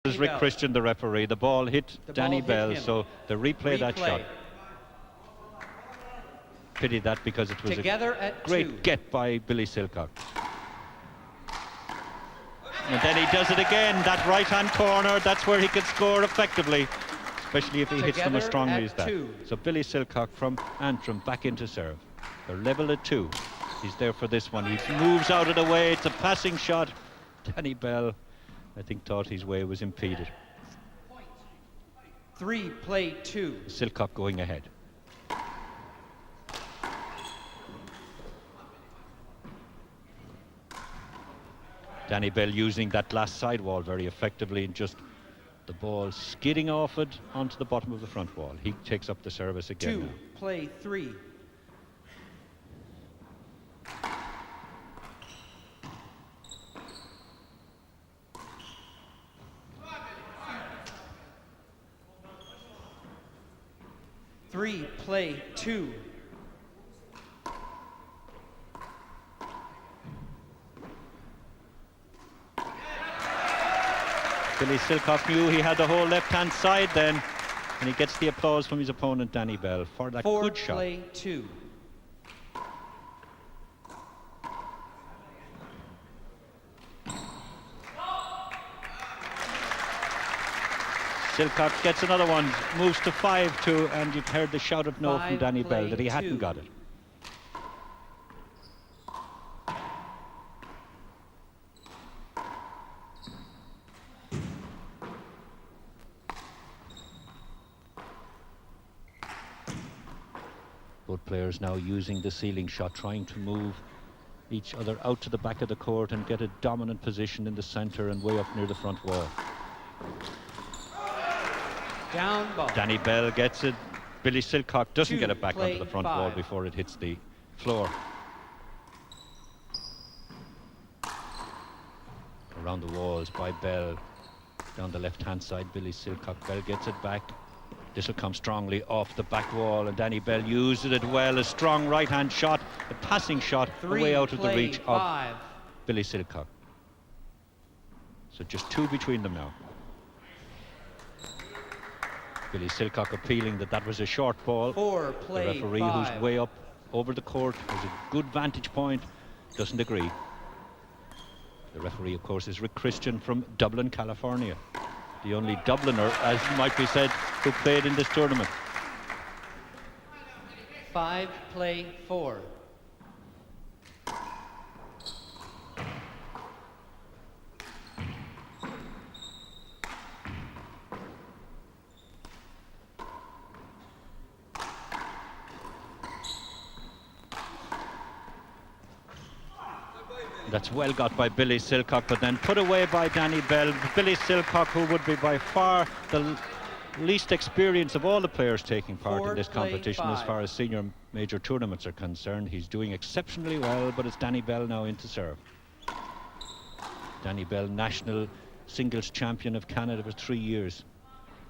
This is Rick Christian, the referee. The ball hit Danny Bell, so they replay that shot. Pity that, because it was a great get by Billy Silcock. And then he does it again, that right-hand corner. That's where he can score effectively, especially if he hits them as strongly as that. So Billy Silcock from Antrim back into serve. They're level at 2. He's there for this one. He moves out of the way. It's a passing shot. Danny Bell, I think, thought his way was impeded. 3, play 2. Silcock going ahead. Danny Bell using that last sidewall very effectively, and just the ball skidding off it onto the bottom of the front wall. He takes up the service again. 2, play 3. Three, play 2. Billy Silcock knew he had the whole left-hand side then, and he gets the applause from his opponent Danny Bell for that good shot. 4, play 2. Silcock gets another one, moves to 5-2, and you've heard the shout of no from Danny Bell that he hadn't got it. Both players now using the ceiling shot, trying to move each other out to the back of the court and get a dominant position in the center and way up near the front wall. Down ball. Danny Bell gets it. Billy Silcock doesn't get it back onto the front wall before it hits the floor. Around the walls by Bell. Down the left-hand side, Billy Silcock. Bell gets it back. This will come strongly off the back wall, and Danny Bell uses it well. A strong right-hand shot, a passing shot, way out of the reach of Billy Silcock. So just 2 between them now. Billy Silcock appealing that that was a short ball. 4, play the referee, 5. who's way up over the court, has a good vantage point, doesn't agree. The referee, of course, is Rick Christian from Dublin, California. The only Dubliner, as might be said, who played in this tournament. 5, play 4. That's well got by Billy Silcock, but then put away by Danny Bell. Billy Silcock, who would be by far the least experienced of all the players taking part in this competition as far as senior major tournaments are concerned. He's doing exceptionally well, but it's Danny Bell now in to serve. Danny Bell, national singles champion of Canada for 3 years.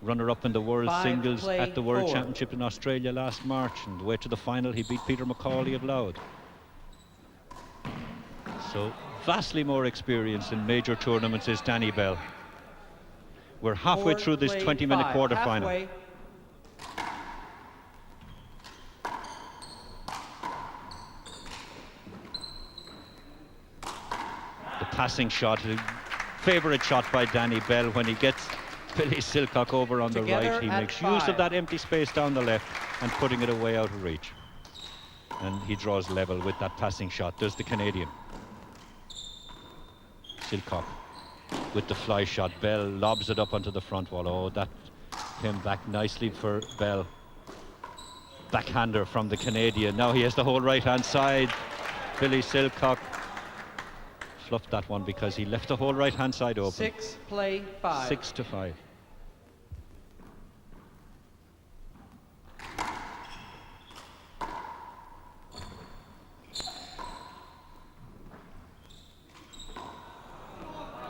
Runner-up in the World Singles at the World Championship in Australia last March, and the way to the final he beat Peter McCarthy of Louth. So vastly more experience in major tournaments is Danny Bell. We're halfway through this 20-minute quarter-final. The passing shot, a favourite shot by Danny Bell. When he gets Billy Silcock over on the right, he makes use of that empty space down the left and putting it away out of reach. And he draws level with that passing shot, does the Canadian. Silcock with the fly shot. Bell lobs it up onto the front wall. Oh, that came back nicely for Bell. Backhander from the Canadian. Now he has the whole right-hand side. Billy Silcock fluffed that one because he left the whole right-hand side open. 6, play 5. 6-5.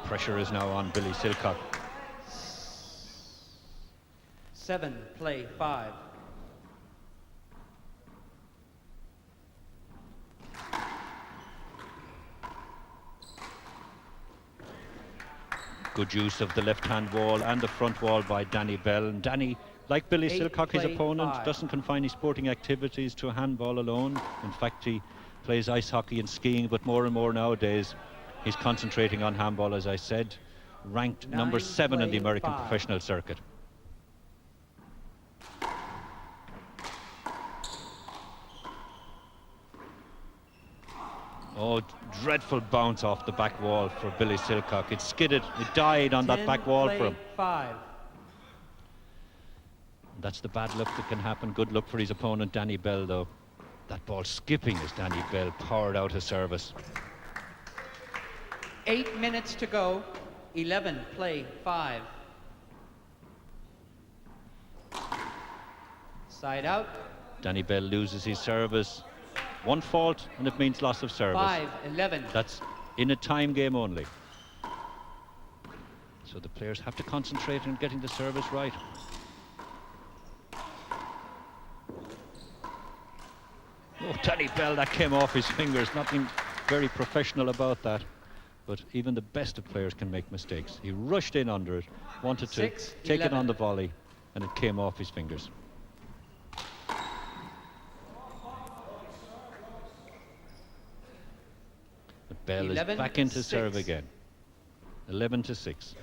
Pressure is now on Billy Silcock. 7, play 5. Good use of the left-hand wall and the front wall by Danny Bell. And Danny, like Billy Silcock, his opponent, doesn't confine his sporting activities to handball alone. In fact, he plays ice hockey and skiing, but more and more nowadays he's concentrating on handball, as I said, ranked number 7 in the American professional circuit. Oh, dreadful bounce off the back wall for Billy Silcock. It skidded, it died on that back wall for him. 5. That's the bad luck that can happen. Good luck for his opponent, Danny Bell, though. That ball skipping as Danny Bell powered out his service. 8 minutes to go. 11, play 5. Side out. Danny Bell loses his service. One fault and it means loss of service. 5-11. That's in a time game only. So the players have to concentrate on getting the service right. Oh, Danny Bell, that came off his fingers. Nothing very professional about that. But even the best of players can make mistakes. He rushed in under it, wanted to take it on the volley, and it came off his fingers. But Bell is back into serve again. 11-6.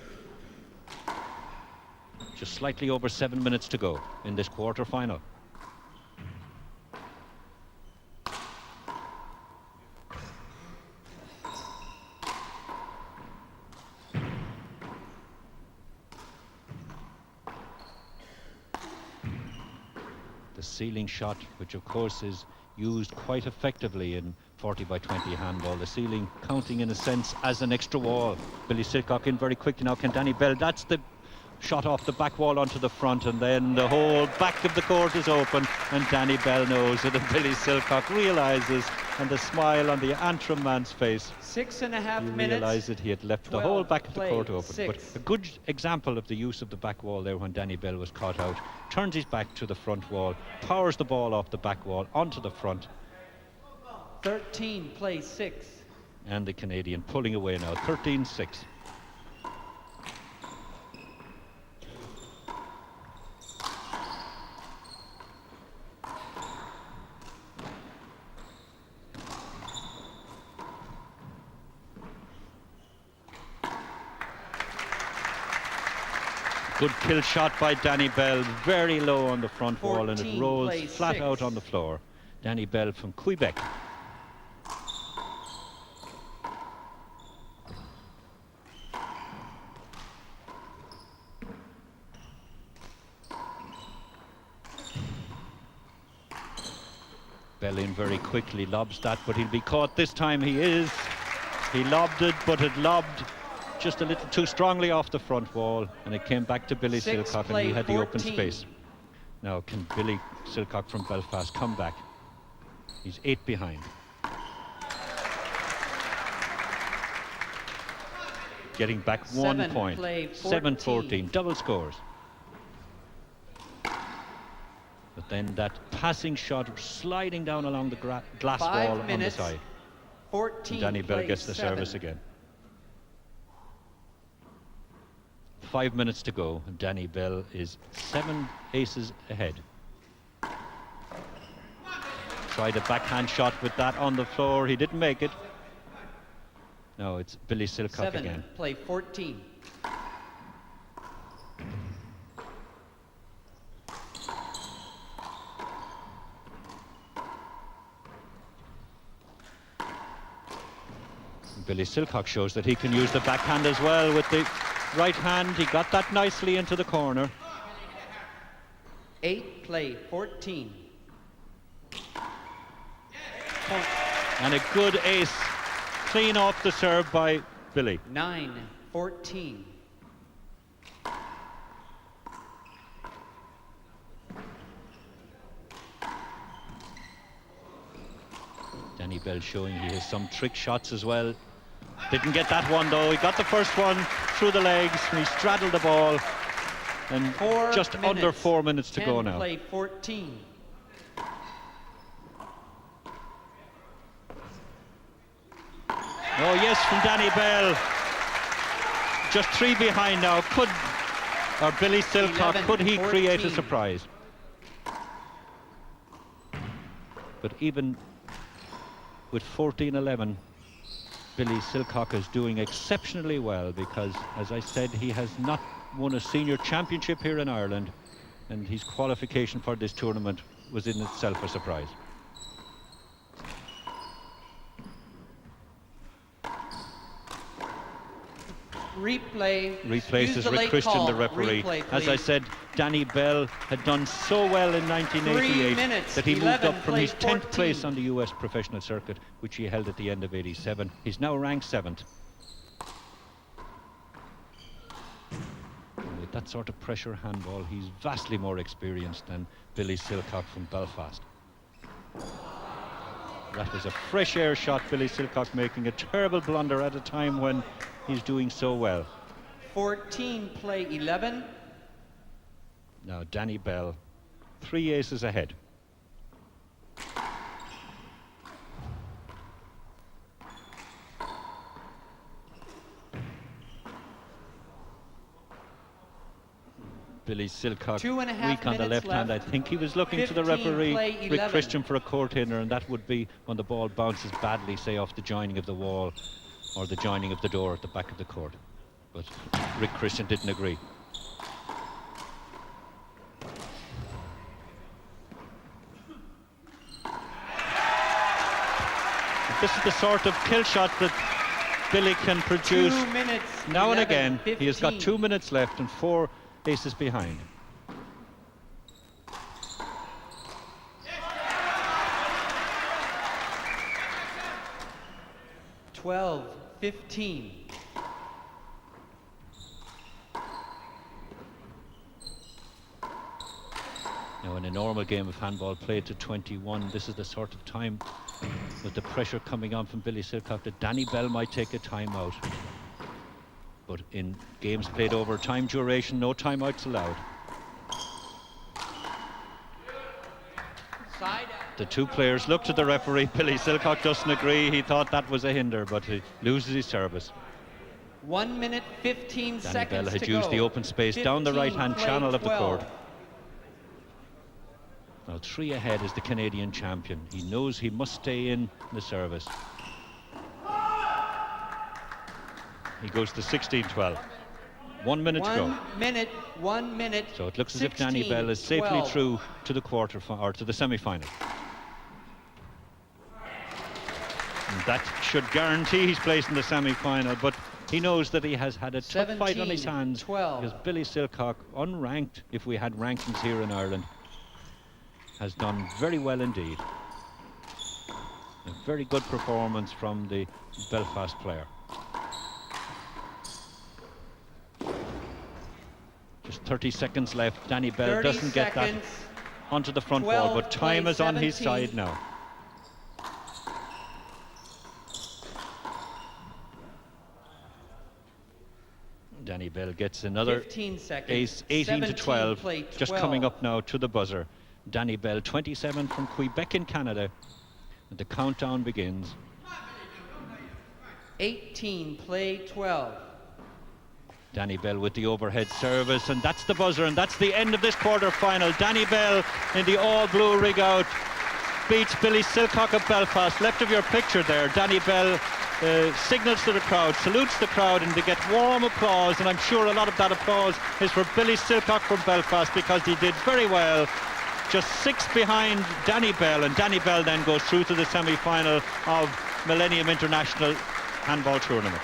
Just slightly over 7 minutes to go in this quarter-final. The ceiling shot, which of course is used quite effectively in 40 by 20 handball. The ceiling counting in a sense as an extra wall. Billy Silcock in very quickly now. Can Danny Bell? That's the shot off the back wall onto the front, and then the whole back of the court is open, and Danny Bell knows it, and Billy Silcock realizes, and the smile on the Antrim man's face. 6.5 minutes. He realized that he had left the whole back of the court open. But a good example of the use of the back wall there when Danny Bell was caught out. Turns his back to the front wall, powers the ball off the back wall onto the front. 13, play 6. And the Canadian pulling away now, 13-6. Good kill shot by Danny Bell, very low on the front wall, and it rolls flat out on the floor. Danny Bell from Quebec. Bell in very quickly, lobs that, but he'll be caught this time. He is. He lobbed it, but it lobbed just a little too strongly off the front wall, and it came back to Billy Silcock, and he had the open space. Now, can Billy Silcock from Belfast come back? He's 8 behind. Getting back 1 point. 7-14, double scores. But then that passing shot sliding down along the glass wall on the side. 14, Danny Bell gets the service again. 5 minutes to go, and Danny Bell is 7 aces ahead. Tried a backhand shot with that on the floor. He didn't make it. No, it's Billy Silcock again. Play 14. Billy Silcock shows that he can use the backhand as well with the right hand. He got that nicely into the corner. 8, play 14. And a good ace, clean off the serve by Billy. 9-14. Danny Bell showing he has some trick shots as well. Didn't get that one though. He got the first one through the legs, and he straddled the ball. And just under 4 minutes to go now. Play 14. Oh yes, from Danny Bell. just 3 behind now. Billy Silcock, could he create a surprise? But even with 14-11, Billy Silcock is doing exceptionally well because, as I said, he has not won a senior championship here in Ireland, and his qualification for this tournament was in itself a surprise. Replaces Rick Christian, the referee. As I said, Danny Bell had done so well in 1988 that he moved up from his 10th place on the US professional circuit, which he held at the end of '87. He's now ranked 7th. And with that sort of pressure handball, he's vastly more experienced than Billy Silcock from Belfast. That was a fresh air shot, Billy Silcock making a terrible blunder at a time when he's doing so well. 14, play 11. Now Danny Bell, 3 aces ahead. Billy Silcock, weak on the left hand. I think he was looking to the referee, Rick Christian, for a court inner, and that would be when the ball bounces badly, say off the joining of the wall or the joining of the door at the back of the court. But Rick Christian didn't agree. This is the sort of kill shot that Billy can produce 2 minutes, now 11, and again. 15. He has got 2 minutes left and 4 aces behind. $12, 15. Now, in a normal game of handball played to 21, this is the sort of time, with the pressure coming on from Billy Silcock, that Danny Bell might take a timeout. But in games played over time duration, no timeouts allowed. The two players looked at the referee. Billy Silcock doesn't agree. He thought that was a hinder, but he loses his service. 1 minute, 15 Danny seconds Bell had to used go. the open space down the right-hand channel of the court. Now 3 ahead is the Canadian champion. He knows he must stay in the service. He goes to 16-12. 1 minute to go. 1 minute. So it looks as if Danny Bell is safely through to the or to the semi-final. And that should guarantee his place in the semi-final, but he knows that he has had a tough fight on his hands, because Billy Silcock, unranked, if we had rankings here in Ireland, has done very well indeed. A very good performance from the Belfast player. Just 30 seconds left. Danny Bell doesn't get that onto the front wall, but time is on his side now. Danny Bell gets another 15 seconds. ace, 18-12, just coming up now to the buzzer. Danny Bell, 27 from Quebec in Canada. And the countdown begins. 18, play 12. Danny Bell with the overhead service, and that's the buzzer, and that's the end of this quarter-final. Danny Bell in the all-blue rig-out beats Billy Silcock of Belfast. Left of your picture there, Danny Bell signals to the crowd, salutes the crowd, and they get warm applause, and I'm sure a lot of that applause is for Billy Silcock from Belfast, because he did very well. Just 6 behind Danny Bell, and Danny Bell then goes through to the semi-final of Millenium International Handball Tournament.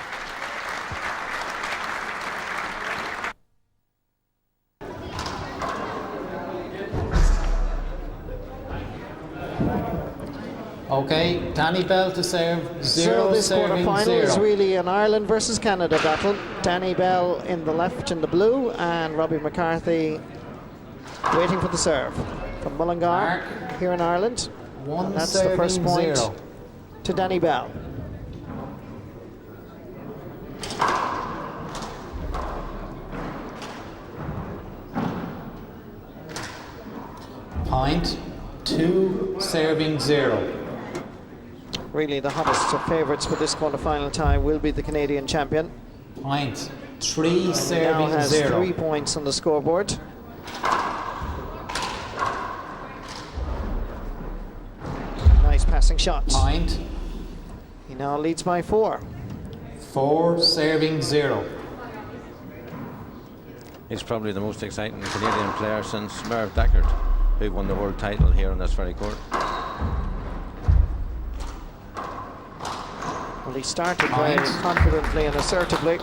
Okay, Danny Bell to serve, 0 So this serving quarter-final 0. is really an Ireland versus Canada battle. Danny Bell in the left in the blue, and Robbie McCarthy waiting for the serve from Mullingar here in Ireland. And that's the first point 0 to Danny Bell. Point, 2 serving 0. Really the hottest of favourites for this quarter-final tie will be the Canadian champion. Point, 3 Now serving has 0. 3 points on the scoreboard. Nice passing shot. Point. He now leads by 4. 4 serving 0. He's probably the most exciting Canadian player since Merv Deckard, who won the world title here on this very court. Well, he started very confidently and assertively,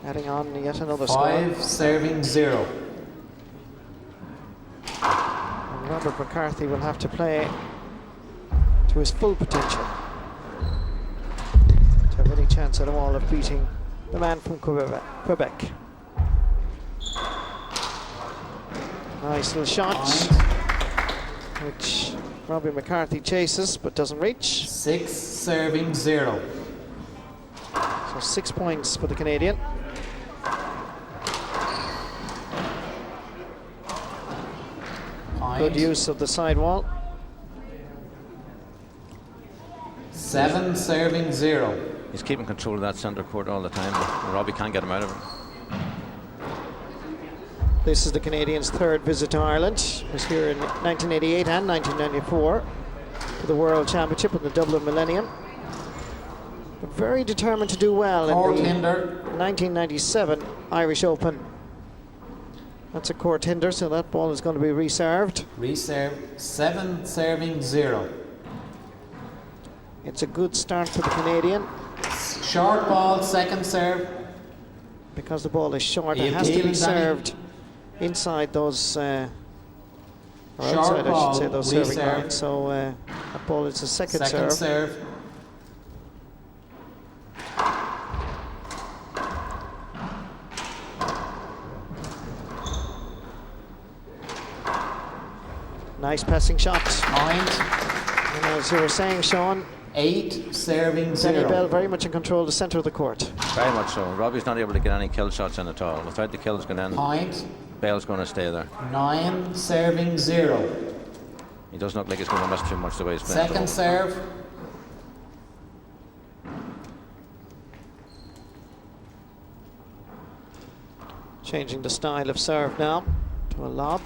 adding on yet another score. 5 serving 0. And Robert McCarthy will have to play to his full potential to have any chance at all of beating the man from Quebec. Nice little shot, which Robbie McCarthy chases but doesn't reach. 6 serving 0. So 6 points for the Canadian. Point. Good use of the sidewall. 7 serving 0. He's keeping control of that centre court all the time, but Robbie can't get him out of it. This is the Canadians' third visit to Ireland. It was here in 1988 and 1994 for the World Championship in the Dublin Millennium. But very determined to do well Court in the hinder. 1997 Irish Open. That's a court hinder, so that ball is going to be reserved. Reserve. 7 serving 0. It's a good start for the Canadian. Short ball, second serve. Because the ball is short, Are you it has to be appealing, Danny? served inside those, or Short outside, I ball, should say, those serving reserve. lines. So that ball is a second Second serve. serve. Nice passing shot. Point. And as you were saying, Sean, 8 serving Danny 0. Bell very much in control of the centre of the court. Very much so. Robbie's not able to get any kill shots in at all. Without the kills going in, Point. Bell's going to stay there. 9 serving 0. He doesn't look like he's going to miss too much the way he's playing. Second serve. Changing the style of serve now to a lob.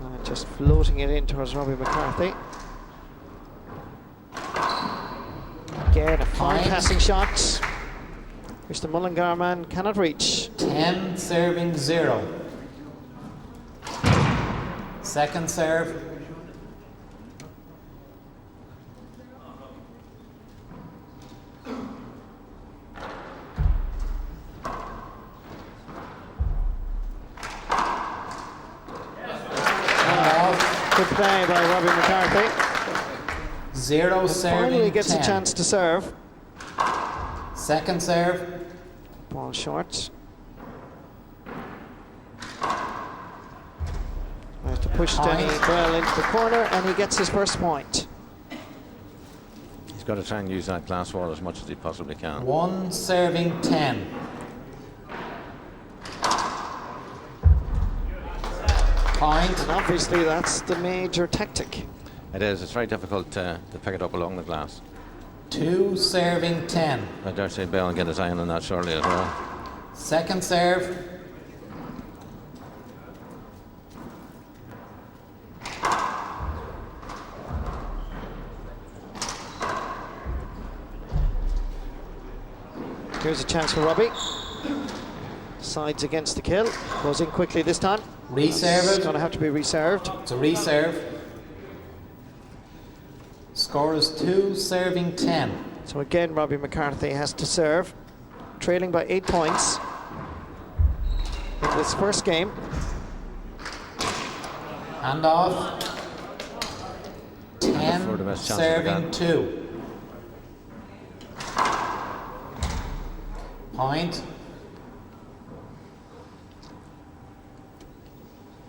And just floating it in towards Robbie McCarthy. Again, a fine Point. passing shot, which the Mullingar man cannot reach. 10 serving 0. Second serve. Good play by Robbie McCarthy. 0 serving Finally gets 10. a chance to serve. Second serve. Ball short. Has to push Danny Bell into the corner, and he gets his first point. He's got to try and use that glass wall as much as he possibly can. 1 serving 10. Point. And obviously that's the major tactic. It is. It's very difficult to pick it up along the glass. 2 serving 10. I dare say Bell will get his eye on that shortly as well. Second serve. Here's a chance for Robbie. Sides against the kill. Goes in quickly this time. Reserve It's it. going to have to be reserved. It's a reserve. Score is 2 serving 10. So again, Robbie McCarthy has to serve. Trailing by 8 points in this first game. Hand off. For the 10 best chance they serving got. 2. Point.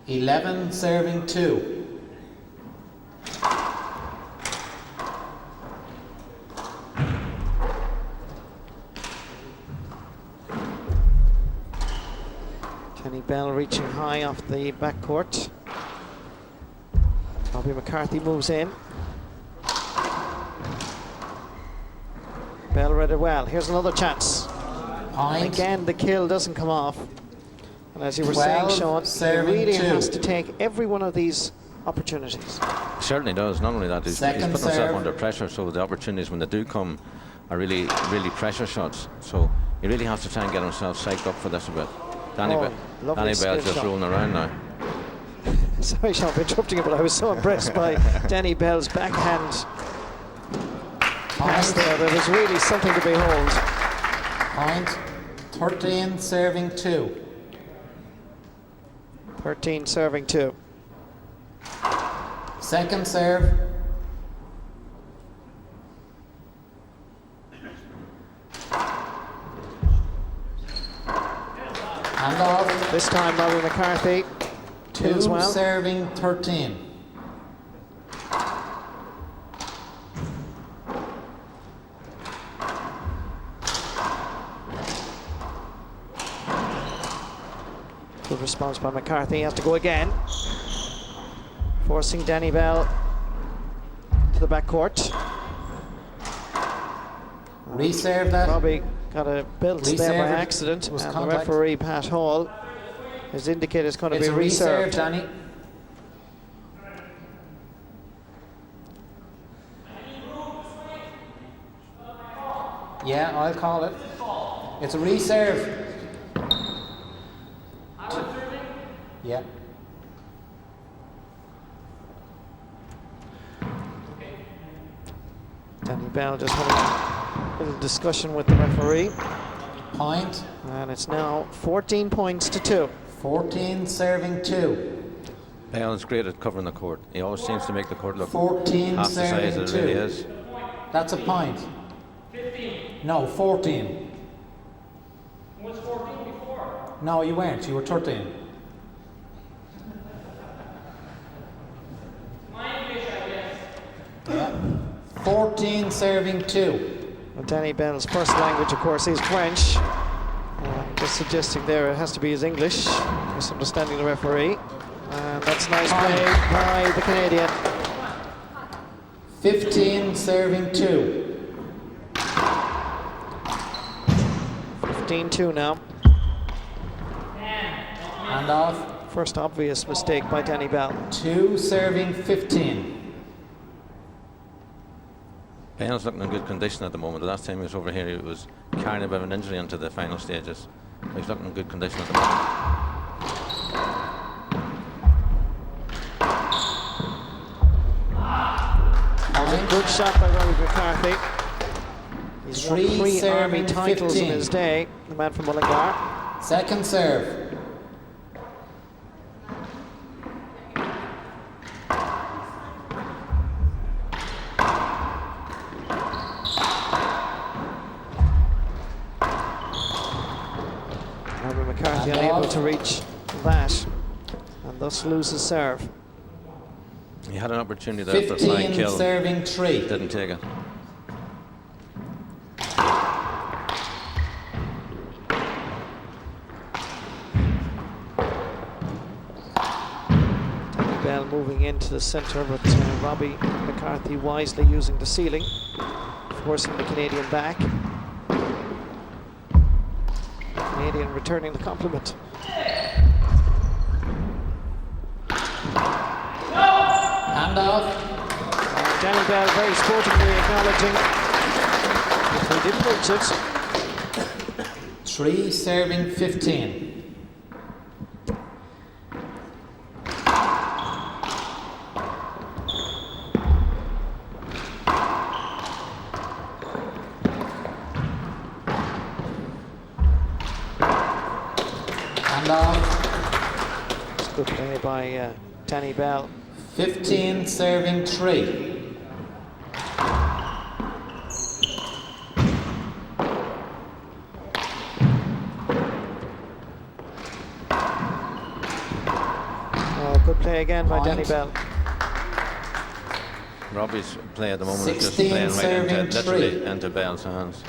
11 serving 2. Kenny Bell reaching high off the backcourt. Robbie McCarthy moves in. Bell read it well. Here's another chance. Point. Again, the kill doesn't come off. And as you were 12, saying, Sean, he serving really 2. has to take every one of these opportunities. Certainly does. Not only that, he's put Second himself serve. under pressure, so the opportunities when they do come are really pressure shots. So he really has to try and get himself psyched up for this a bit. Danny lovely skill Bell's just shot. rolling around now. Sorry, Sean, for interrupting you, but I was so impressed by Danny Bell's backhand pass there. There was really something to behold. Point. 13 serving 2. 13 serving 2. Second serve. Hand off. This time, Robbie McCarthy 2 as well. serving 13. Good response by McCarthy. He has to go again, forcing Danny Bell to the backcourt. Reserve that. Robbie got a belt there Reserve by it. accident, It was and contact. the referee, Pat Hall, has indicated it's going to It's be a reserve, reserved. Danny. Yeah, I'll call it. It's a reserve. Yeah. Danny Bell just having a little discussion with the referee, Point. and it's now 14 points to 2. 14 serving 2. Bell is great at covering the court. He always seems to make the court look 14 half the size serving that it really 2. is. That's a point. 15. No, 14. Was 14 before? No, you weren't. You were 13. My English, I guess. Yeah. 14 serving 2. And Danny Bell's first language, of course, is French. Just suggesting there it has to be his English, misunderstanding the referee. And that's nice play by the Canadian. 15 serving 2. 15-2 now. Hand off. First obvious mistake by Danny Bell. 2 serving 15. Bell's looking in good condition at the moment. The last time he was over here, he was carrying a bit of an injury into the final stages. He's looking in good condition at the moment. Good shot by Robbie McCarthy. He's won 3 Army titles in his day, the man from Mullingar. Second serve. Robbie McCarthy unable to reach that, and thus loses serve. He had an opportunity there for a flying 15 kill. serving 3. Didn't take it. Danny Bell moving into the centre, but Robbie McCarthy wisely using the ceiling, forcing the Canadian back. Canadian returning the compliment. Hand off. Danny Bell very sportingly acknowledging he did reach it. 3 serving 15. Hand off. It's good play by Danny Bell. 15 serving 3. Good play again by Point. Danny Bell. Robbie's play at the moment is just 16 playing right serving into, literally 3. into Bell's hands.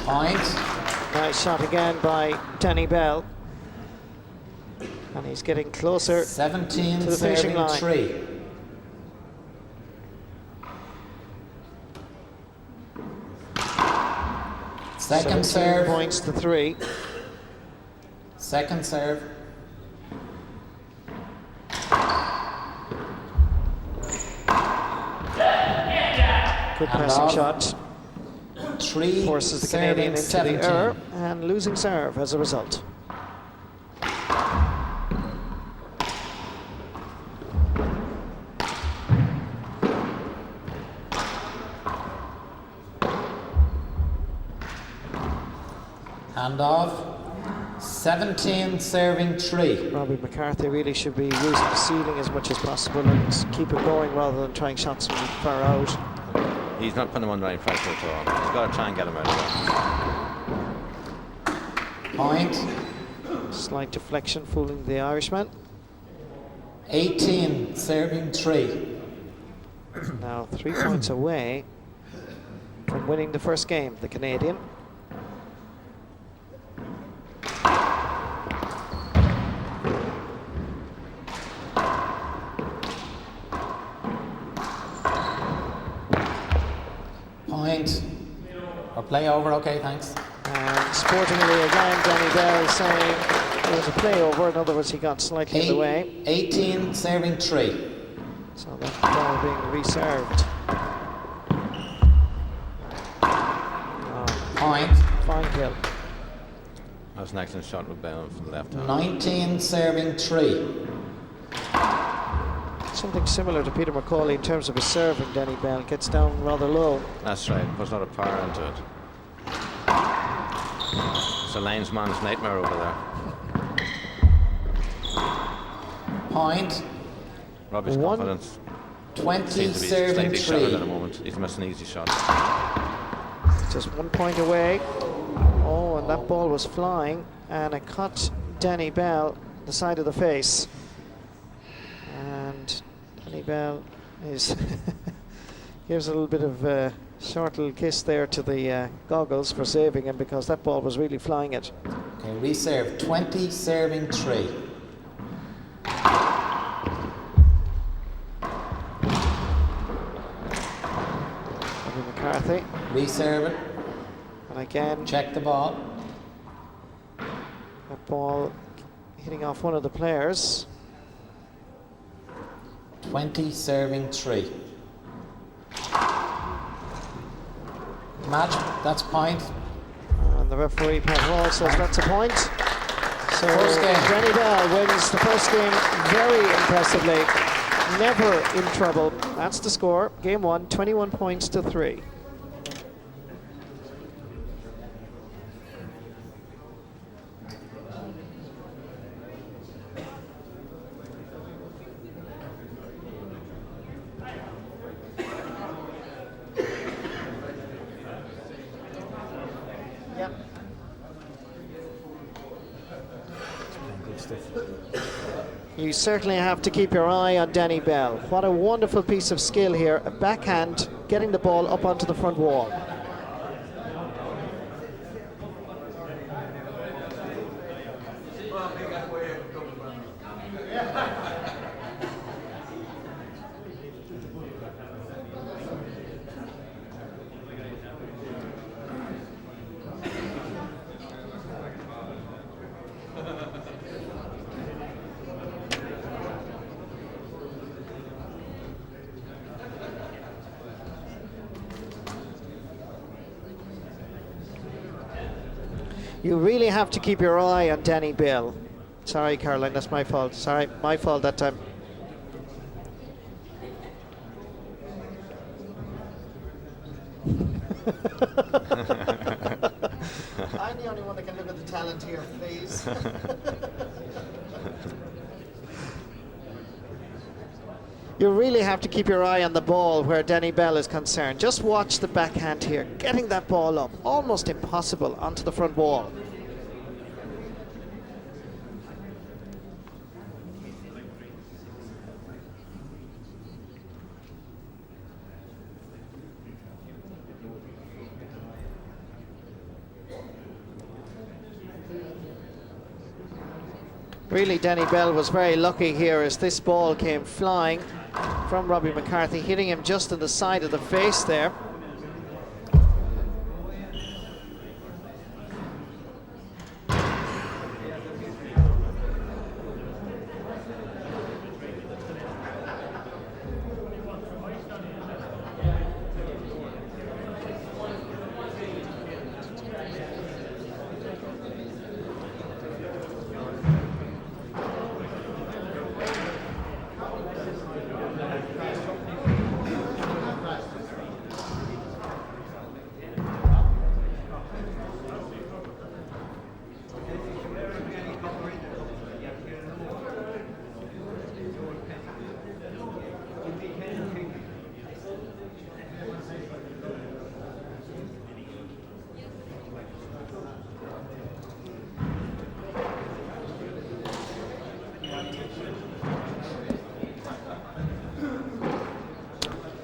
Point. Nice shot again by Danny Bell. And he's getting closer 17 to the finishing serving line. 3. Second 17 serve. points to 3. Second serve. Good And passing off. shot. 3 Forces the serving Canadian into 17. the error and losing serve as a result. Hand off. 17 serving 3. Robbie McCarthy really should be using the ceiling as much as possible and keep it going rather than trying shots from far out. He's not putting him under any pressure at all. He's got to try and get him out of there. Point. Slight deflection fooling the Irishman. 18 serving 3. Now 3 points away from winning the first game, the Canadian. Point. Or play over, okay, thanks. And sportingly again, Danny Bell saying it was a play over. In other words, he got slightly in the way. 18 serving 3. So that ball being reserved. Point. Fine kill. That was an excellent shot with Bell from the left hand. 19 serving 3. Something similar to Peter McCauley in terms of his serving. Danny Bell gets down rather low. That's right, puts a lot of power into it. It's a linesman's nightmare over there. Point. Robbie's One. confidence 20 seems to be serving slightly shattered at the 3. moment. He's missing easy shots. Just 1 point away. Oh, and that ball was flying, and it caught Danny Bell the side of the face. And Danny Bell is gives a little bit of a short little kiss there to the goggles for saving him, because that ball was really flying it. Okay, reserve 20 serving 3. Robbie McCarthy, Reserve it. and again Check the ball. that ball hitting off one of the players. 20 serving 3. Match, that's point. And the referee, Pat Hall, says that's a point. So First game. Danny Bell wins the first game very impressively. Never in trouble. That's the score. Game 1, 21 points to 3. Yep. You certainly have to keep your eye on Danny Bell. What a wonderful piece of skill here. A backhand, getting the ball up onto the front wall. You really have to keep your eye on Danny Bell. Sorry, Caroline, that's my fault. Sorry, my fault that time. I'm the only one that can look at the talent here, please. You really have to keep your eye on the ball where Danny Bell is concerned. Just watch the backhand here, getting that ball up, almost impossible, onto the front wall. Really, Danny Bell was very lucky here as this ball came flying from Robbie McCarthy, hitting him just in the side of the face there.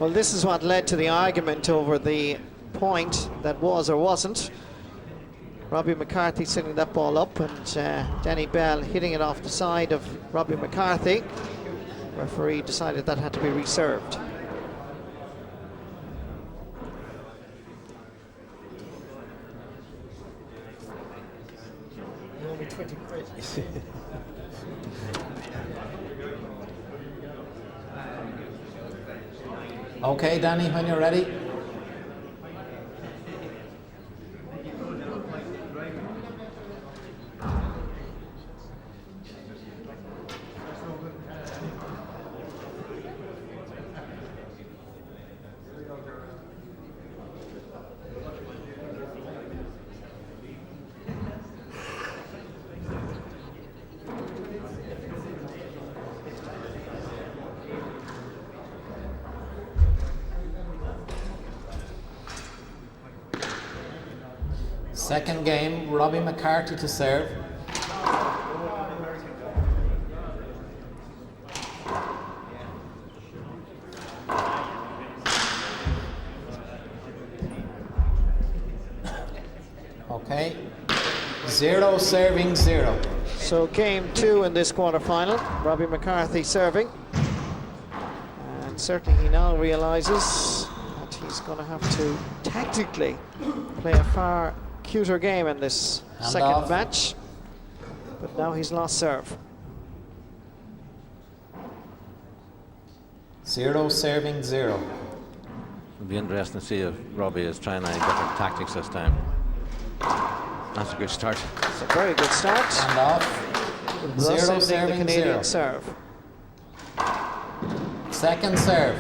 Well, this is what led to the argument over the point that was or wasn't. Robbie McCarthy setting that ball up, and Danny Bell hitting it off the side of Robbie McCarthy. Referee decided that had to be reserved. Only 20 quid. Okay, Danny, when you're ready. Second game, Robbie McCarthy to serve. Okay, 0 serving 0. So game 2 in this quarter-final, Robbie McCarthy serving. And certainly he now realises that he's going to have to tactically play a far cuter game in this second match, but now he's lost serve. 0 serving 0. It'll be interesting to see if Robbie is trying any different tactics this time. That's a good start. It's a very good start. And off. 0 Thus ending the serving Canadian 0. serve. Second serve.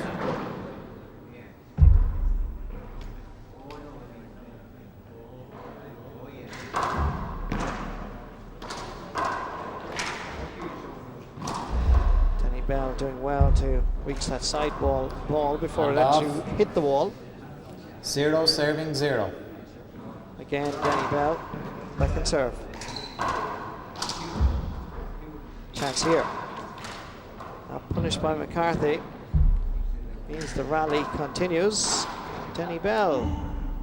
Bell doing well to reach that side ball before it actually hit the wall. 0 serving 0. Again, Danny Bell back and serve. Chance here. Now punished by McCarthy. Means the rally continues. Danny Bell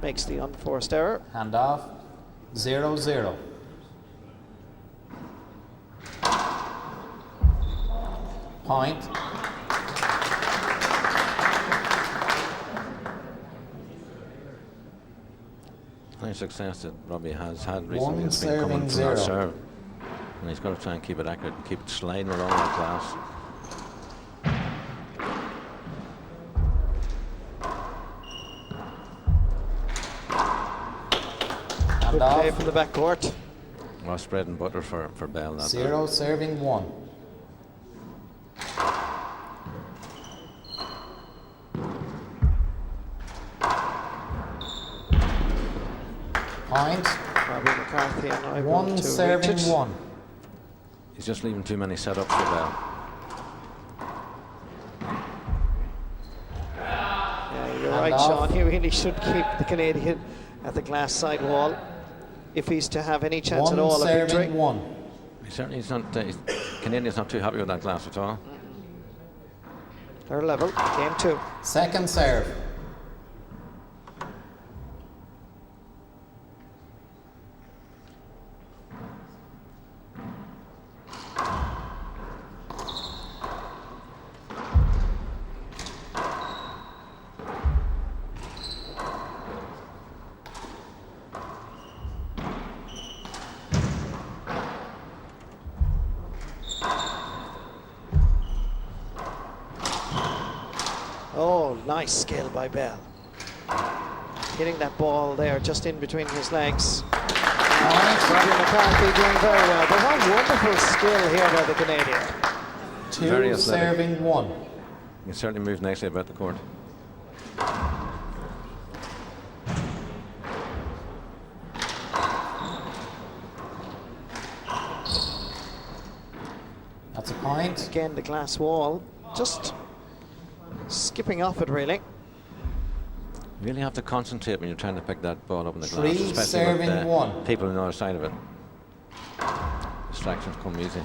makes the unforced error. Hand off. 0 0. Point. Any success that Robbie has had recently has been coming from that serve. And he's got to try and keep it accurate and keep it sliding along that glass. Good play from the backcourt. Well, bread and butter for Bell. 0 serving 1. Point. Robbie McCarthy and 1 serving 1. He's just leaving too many setups for Bell. Yeah, you're right, Sean. He really should keep the Canadian at the glass side wall if he's to have any chance at all of victory. 1 serving 1. Certainly, he's not. Canadian's not too happy with that glass at all. They're level. Game 2. Second serve. Oh, nice skill by Bell. Hitting that ball there just in between his legs. Robbie McCarthy doing very well. But what wonderful skill here by the Canadian. Very 2 serving 1. He can certainly move nicely about the court. That's a point. Again, the glass wall. Just skipping off it, really. You really have to concentrate when you're trying to pick that ball up in the glass, 3 especially serving with 1. people on the other side of it. Distractions come easy.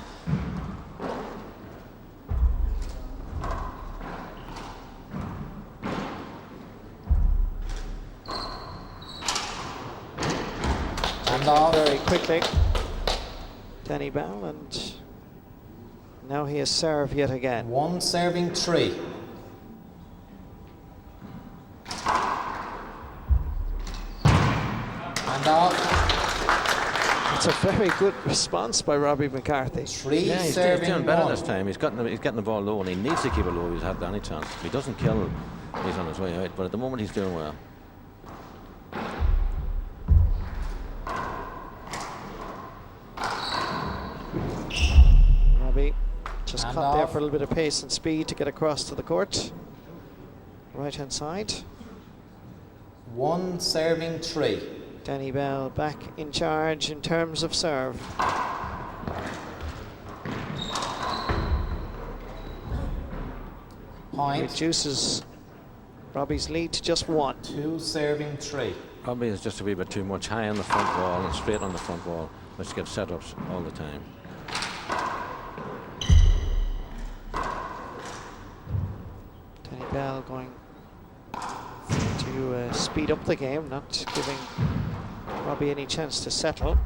And off. Very quickly. Danny Bell, and now he has served yet again. 1 serving 3. And off. It's a very good response by Robbie McCarthy. 3 Yeah, he's serving doing better 1. this time. He's getting the ball low, and he needs to keep it low if he's had any chance. If he doesn't kill, he's on his way out. But at the moment, he's doing well. Robbie just And caught there off. for a little bit of pace and speed to get across to the court. Right hand side. 1 serving 3. Danny Bell back in charge in terms of serve. Point. Reduces Robbie's lead to just 1. 2 serving 3. Probably is just a wee bit too much high on the front wall and straight on the front wall, which gives setups all the time. Danny Bell going to speed up the game, not giving Robbie any chance to settle.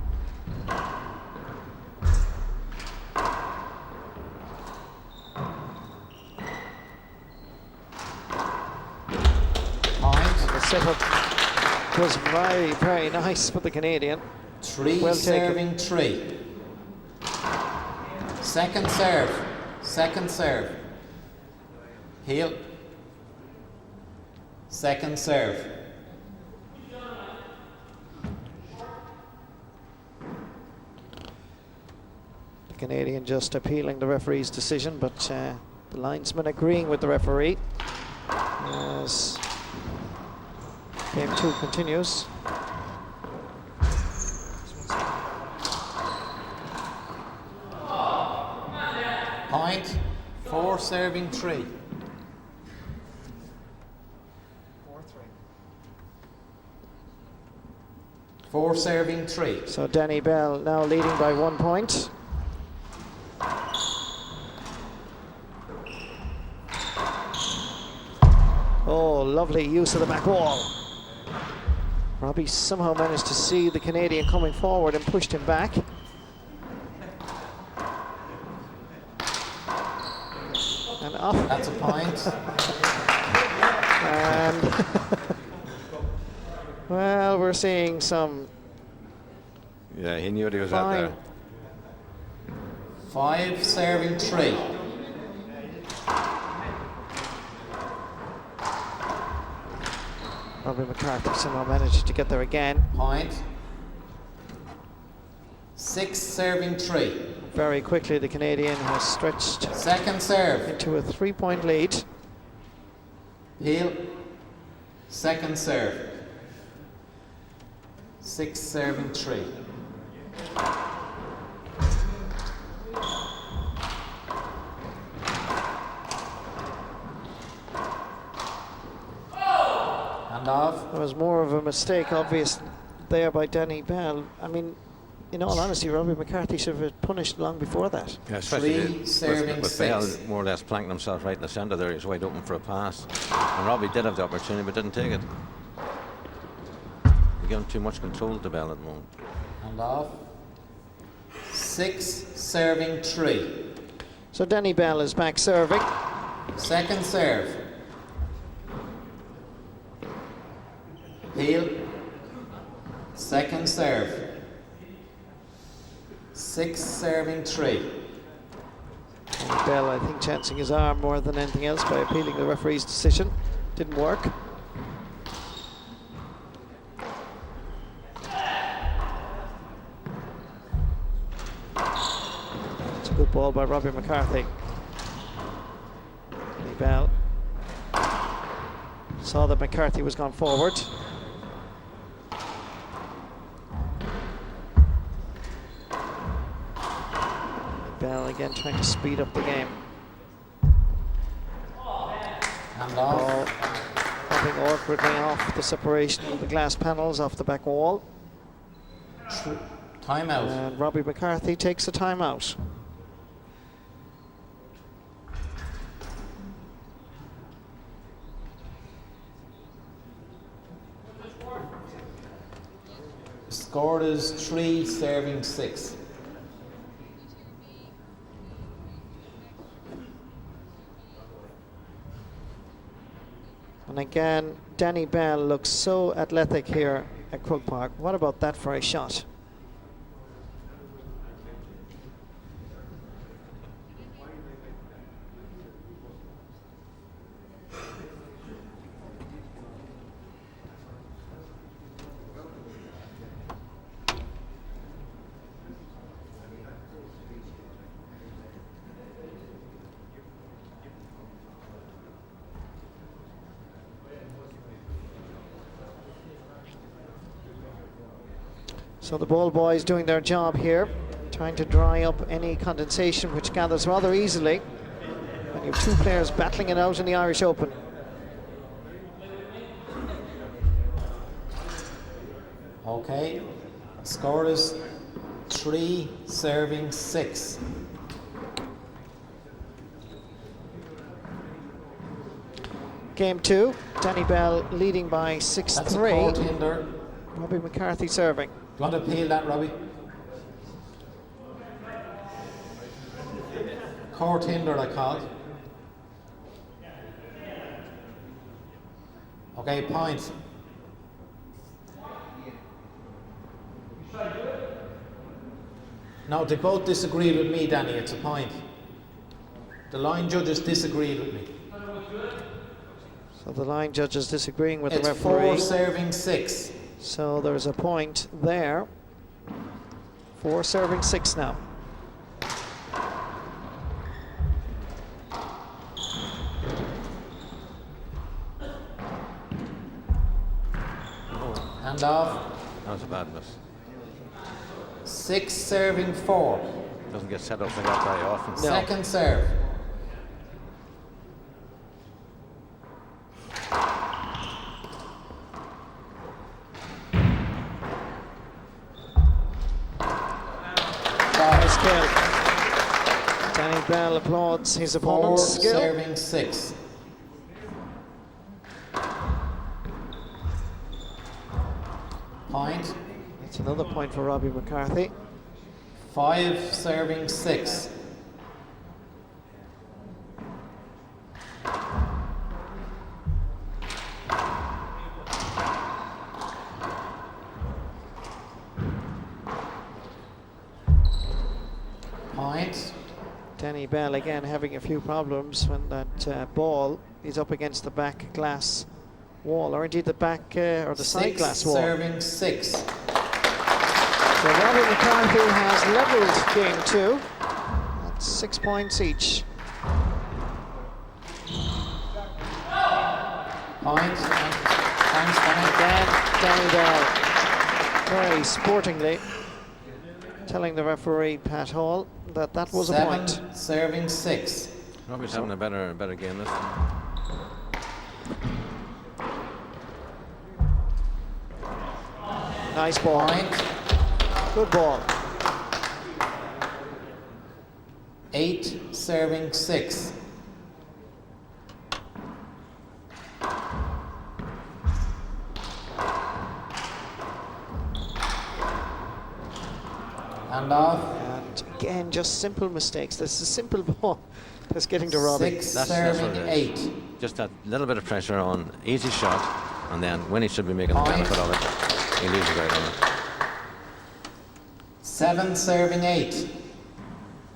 Point. The setup was very, very nice for the Canadian. 3 Well taken. serving 3. Second serve. Second serve. Heel. Second serve. The Canadian just appealing the referee's decision, but the linesman agreeing with the referee as game 2 continues. Point. 4 serving 3. 4 serving 3. So Danny Bell now leading by 1 point. Oh, lovely use of the back wall. Robbie somehow managed to see the Canadian coming forward and pushed him back. And off. That's a point. And well, we're seeing some Yeah, he knew what he was out there. 5 serving 3. Robbie McCarthy somehow managed to get there again. Point. 6 serving 3. Very quickly, the Canadian has stretched Second serve. into a 3-point lead. Heel. Second serve. 6 serving 3. And off. There was more of a mistake, obvious, there by Danny Bell. I mean, in all honesty, Robbie McCarthy should have been punished long before that. Yeah, especially 3 serving with Bell 6. more or less planking himself right in the centre there. He's wide open for a pass. And Robbie did have the opportunity but didn't take it. He gave him too much control to Bell at the moment. And off. 6 serving 3. So Danny Bell is back serving. Second serve. Heel. Second serve. 6 serving 3. Bell, I think, chancing his arm more than anything else by appealing the referee's decision. Didn't work. It's a good ball by Robbie McCarthy. Danny Bell saw that McCarthy was gone forward. Bell again trying to speed up the game. And off. Coming awkwardly off the separation of the glass panels off the back wall. Timeout. And Robbie McCarthy takes a timeout. The score is 3 serving 6. And again, Danny Bell looks so athletic here at Croke Park. What about that for a shot? So the ball boys doing their job here, trying to dry up any condensation which gathers rather easily when you have two players battling it out in the Irish Open. Okay, score is 3 serving 6. Game 2, Danny Bell leading by That's a 6-3. court hinder. Robbie McCarthy serving. Do you want to appeal that, Robbie? Court hinder, I called. Okay, point. No, they both disagreed with me, Danny. It's a point. The line judges disagreed with me. So the line judges disagreeing with It's the referee. 4 serving 6. So there's a point there. 4 serving 6 now. Hand off. That was a bad miss. 6 serving 4. Doesn't get set up like that very often. No. Second serve. Nice kill. Danny Bell applauds his 4 opponent's skill. serving 6. Point. That's another point for Robbie McCarthy. 5 serving 6. Point. Danny Bell again having a few problems when that ball is up against the back glass wall, or indeed the back or the side 6 glass wall. serving 6. So Robbie McCarthy has levelled game 2. That's 6 points each. Point. Thanks, Danny. Again, Danny Bell very sportingly telling the referee, Pat Hall, that that was a 7 point. serving 6. Robbie's having a better game this time. Nice ball. Point. Good ball. 8 serving 6. Hand off. And again, just simple mistakes. This is a simple ball that's getting to Robbie. 6 That's serving what it is. 8. Just that little bit of pressure on, easy shot, and then when he should be making the benefit of it, he leaves it right on it. 7 serving 8.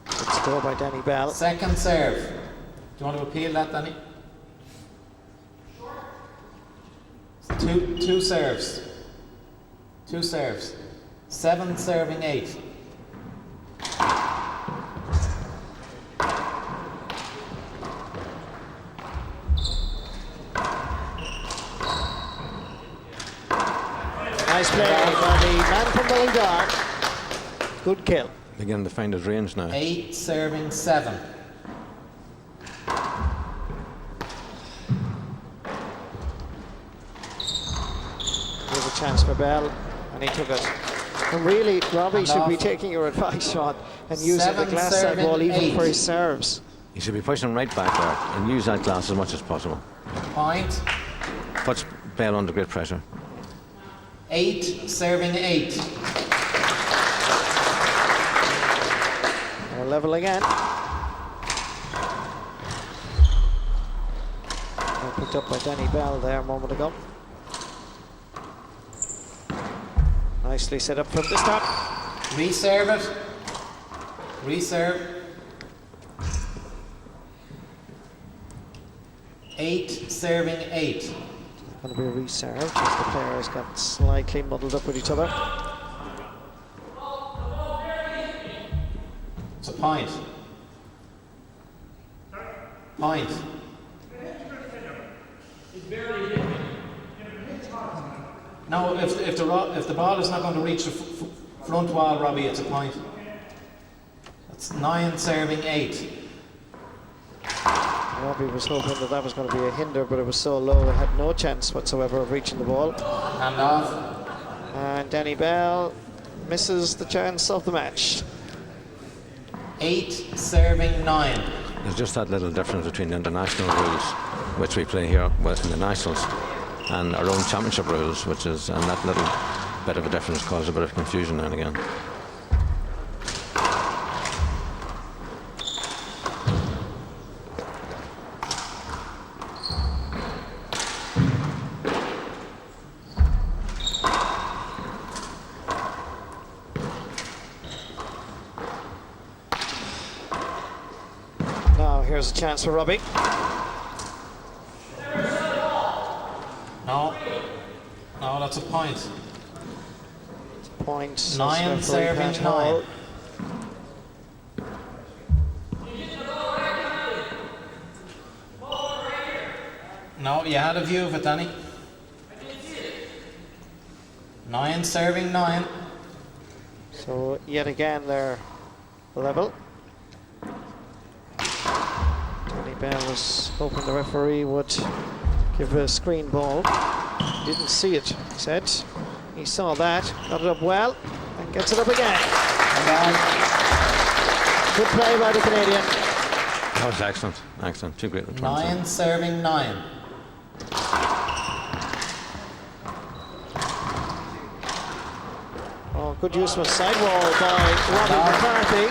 It's score by Danny Bell. Second serve. Do you want to appeal that, Danny? Two serves. 2 serves. 7 serving 8. Nice play by the man from Mullingar. Good kill. Beginning to find his range now. 8 serving 7. There's a chance for Bell, and he took it. And really, Robbie And should off. be taking your advice, Sean, and using the 7 glass side serving ball even 8. for his serves. He should be pushing right back there and use that glass as much as possible. Point. Puts Bell under great pressure. 8 serving 8. And a level again. Picked up by Danny Bell there a moment ago. Nicely set up from the start. Reserve it. Reserve. 8 serving 8. Going to be reserved as the players got slightly muddled up with each other. It's a point. Point. No, if the ball is not going to reach the front wall, Robbie, it's a point. That's 9 serving 8. Robbie was hoping that was going to be a hinder, but it was so low it had no chance whatsoever of reaching the ball. Hand off. And Danny Bell misses the chance of the match. 8 serving 9. There's just that little difference between the international rules, which we play here in the nationals, and our own championship rules, and that little bit of a difference causes a bit of confusion now and again. Now here's a chance for Robbie. No, that's a point. Point. 9 serving 9. No, you had a view of it, Danny. 9 serving 9. So yet again they're level. Danny Bell was hoping the referee would give a screen ball. Didn't see it, he said. He saw that, got it up well, and gets it up again. Good play by the Canadian. That was excellent, excellent. 2 great returns. 9 serving 9. Oh, good use of a sidewall by Robbie McCarthy.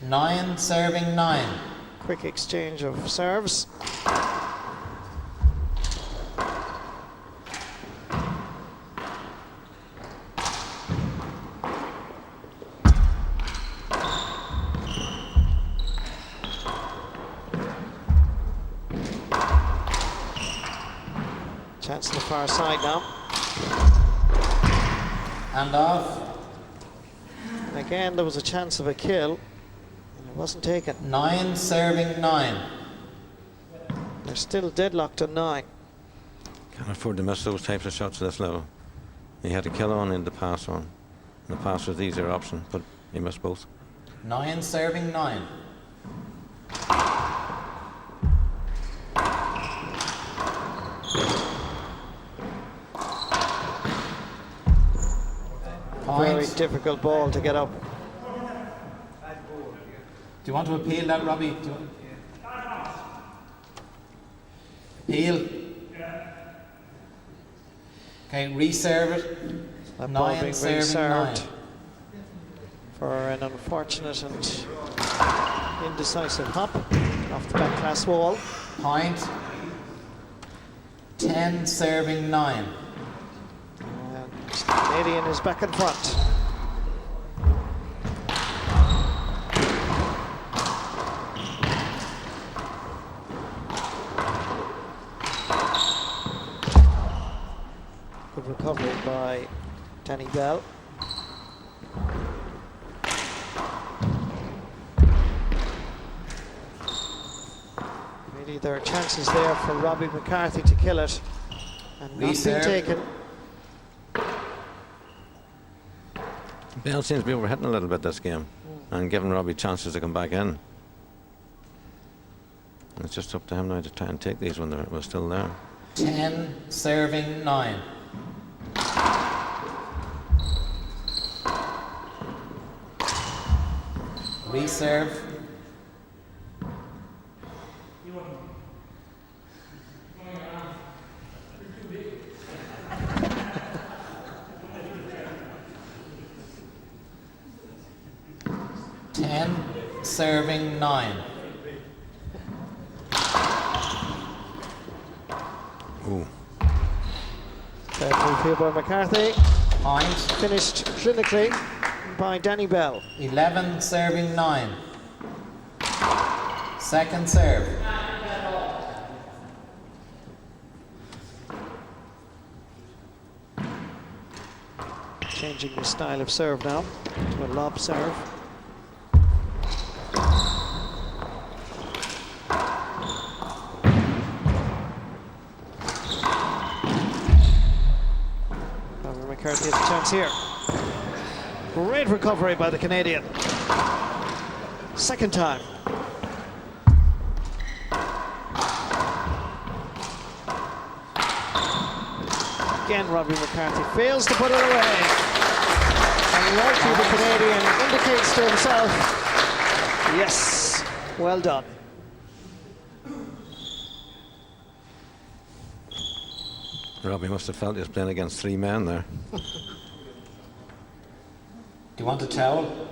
9 serving 9. Quick exchange of serves. Chance to the far side now. Hand off. And again, there was a chance of a kill, and it wasn't taken. 9 serving 9. They're still deadlocked at 9. Can't afford to miss those types of shots at this level. He had to kill on in the pass one. And the pass was the easier option, but he missed both. 9 serving 9. Very difficult ball to get up. Do you want to appeal that, Robbie? Appeal. Okay, reserve it. That ball 9 being serving reserved 9. for an unfortunate and indecisive hop off the back glass wall. Point. 10 serving 9. And Canadian is back in front. Good recovery by Danny Bell. Really, there are chances there for Robbie McCarthy to kill it, and not being taken. Bell seems to be overhitting a little bit this game and giving Robbie chances to come back in. It's just up to him now to try and take these when they're still there. 10 serving 9. Reserve. Serving 9. Ooh. Bad move here by McCarthy. Point. Finished clinically by Danny Bell. 11 serving 9. Second serve. Changing the style of serve now to a lob serve. McCarthy has a chance here. Great recovery by the Canadian. Second time. Again, Robbie McCarthy fails to put it away. And rightly the Canadian indicates to himself, yes, well done. Robbie must have felt he was playing against 3 men there. Do you want a towel?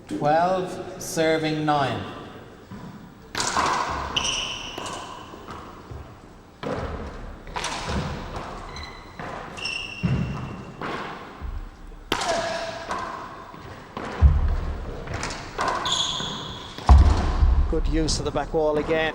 $12 serving 9. Good use of the back wall again.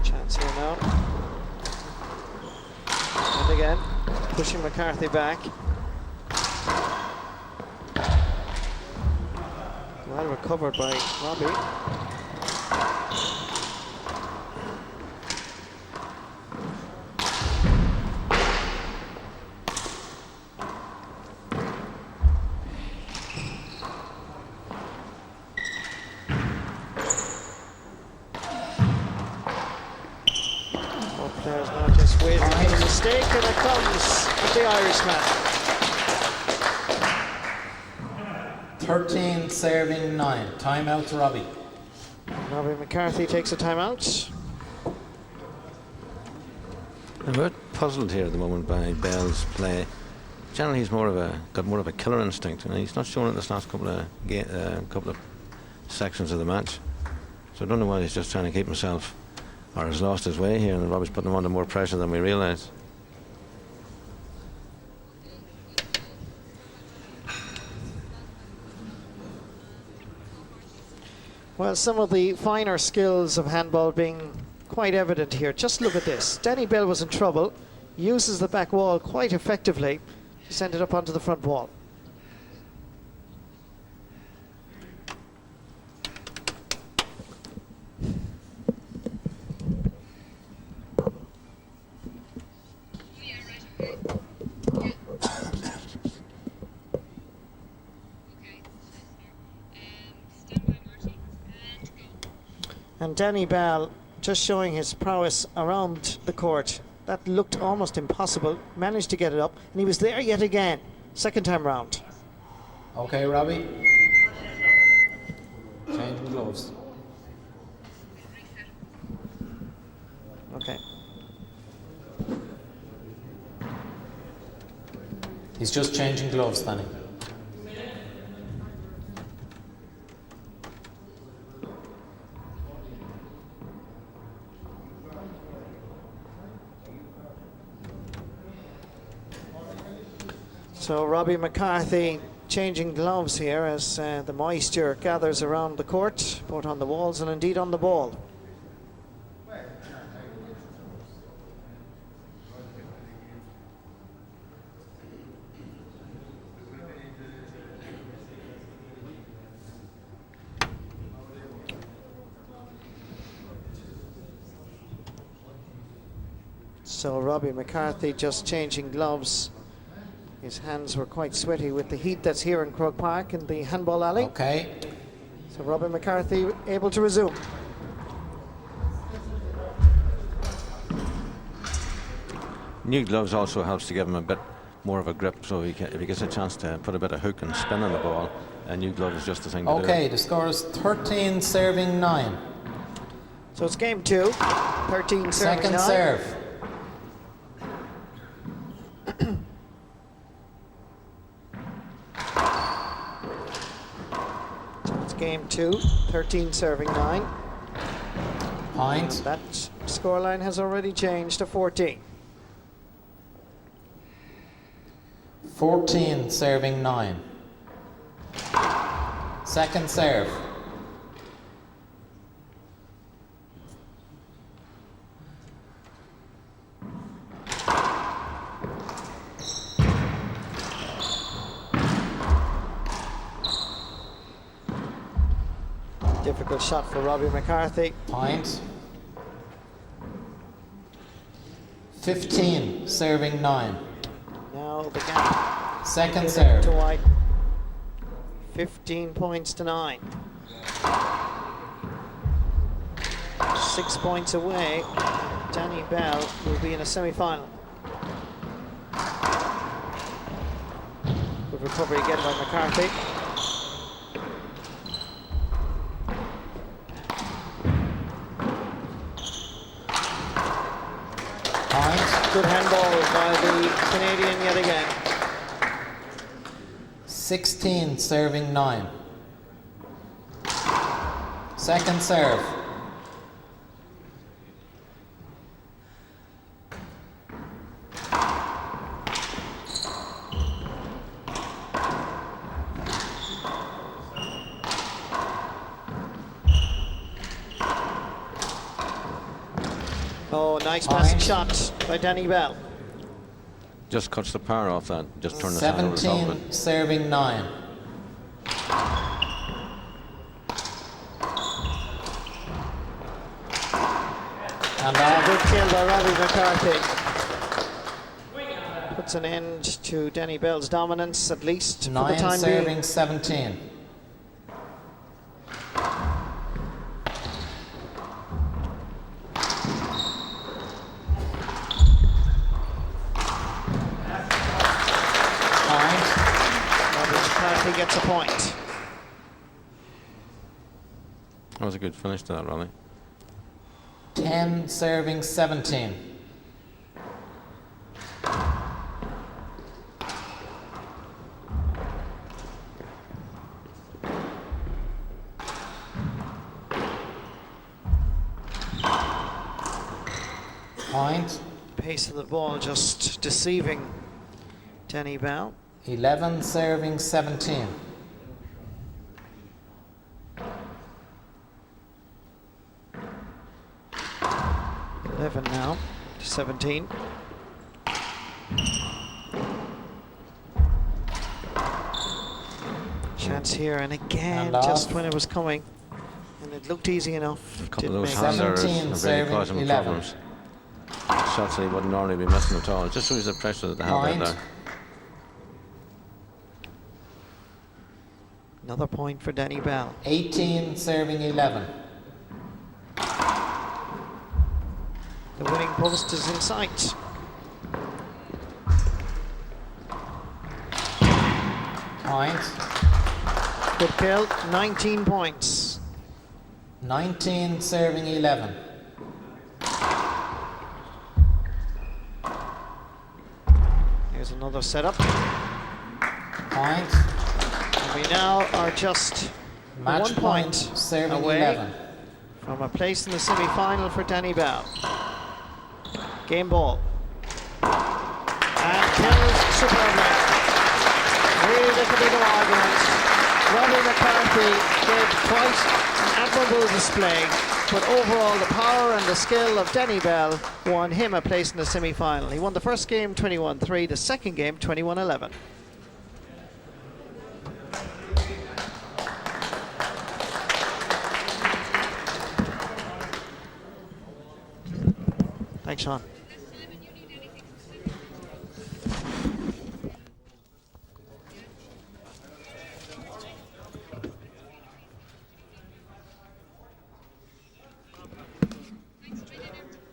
Chance here now. And again, pushing McCarthy back. Well recovered by Robbie. Both players now just waiting for a mistake, and it comes from the Irishman. 13 serving 9. Timeout to Robbie. Robbie McCarthy takes a timeout. I'm a bit puzzled here at the moment by Bell's play. Generally, he's got more of a killer instinct, and he's not showing it this last couple of sections of the match. So I don't know whether he's just trying to keep himself, or has lost his way here, and Robbie's putting him under more pressure than we realise. Well, some of the finer skills of handball being quite evident here. Just look at this. Danny Bell was in trouble, uses the back wall quite effectively to send it up onto the front wall. And Danny Bell just showing his prowess around the court. That looked almost impossible. Managed to get it up, and he was there yet again. Second time round. Okay, Robbie. Changing gloves. Okay. He's just changing gloves, Danny. So Robbie McCarthy changing gloves here as the moisture gathers around the court, both on the walls and indeed on the ball. So Robbie McCarthy just changing gloves. His hands were quite sweaty with the heat that's here in Croke Park in the handball alley. Okay. So Robbie McCarthy able to resume. New gloves also helps to give him a bit more of a grip, so if he gets a chance to put a bit of hook and spin on the ball, a new glove is just the thing to do. Okay, the score is 13 serving 9. So it's game 2, 13 serving Second 9. serve. So it's game 2, 13 serving 9. Point. That scoreline has already changed to 14. 14 serving 9. Second serve. Difficult shot for Robbie McCarthy. Point. 15 serving 9. Now the gap Second is serve. to White. 15 points to 9. 6 points away. Danny Bell will be in a semi-final. Good recovery again by McCarthy. Point. Good handball by the Canadian yet again. 16 serving 9. Second serve. Oh, nice passing shot by Danny Bell. Just cuts the power off that. Just turn the hand over the top of 17 it. serving 9. And A good off. kill by Robbie McCarthy. Puts an end to Danny Bell's dominance, at least for the 9 time serving being. 17. Robbie McCarthy gets a point. That was a good finish to that rally. 10 serving 17. Point. Pace of the ball just deceiving Danny Bell. 11 serving 17. 11 now to 17. Chance here, and again, And just off. when it was coming, and it looked easy enough. A couple didn't of those make hand it. errors 17 have really serving caused him 11. problems. Shots that he wouldn't normally be missing at all. Just shows the pressure that they have Point. out there. Another point for Danny Bell. 18 serving 11. The winning post is in sight. Point. Good kill, 19 points. 19 serving 11. Here's another setup. Point. And we now are just Match 1 point serving away 11. from a place in the semi-final for Danny Bell. Game ball. And kills superbly. Really, there could be no argument. Robbie McCarthy gave quite an admirable display, but overall the power and the skill of Danny Bell won him a place in the semi-final. He won the first game 21-3, the second game 21-11. Thanks, Sean.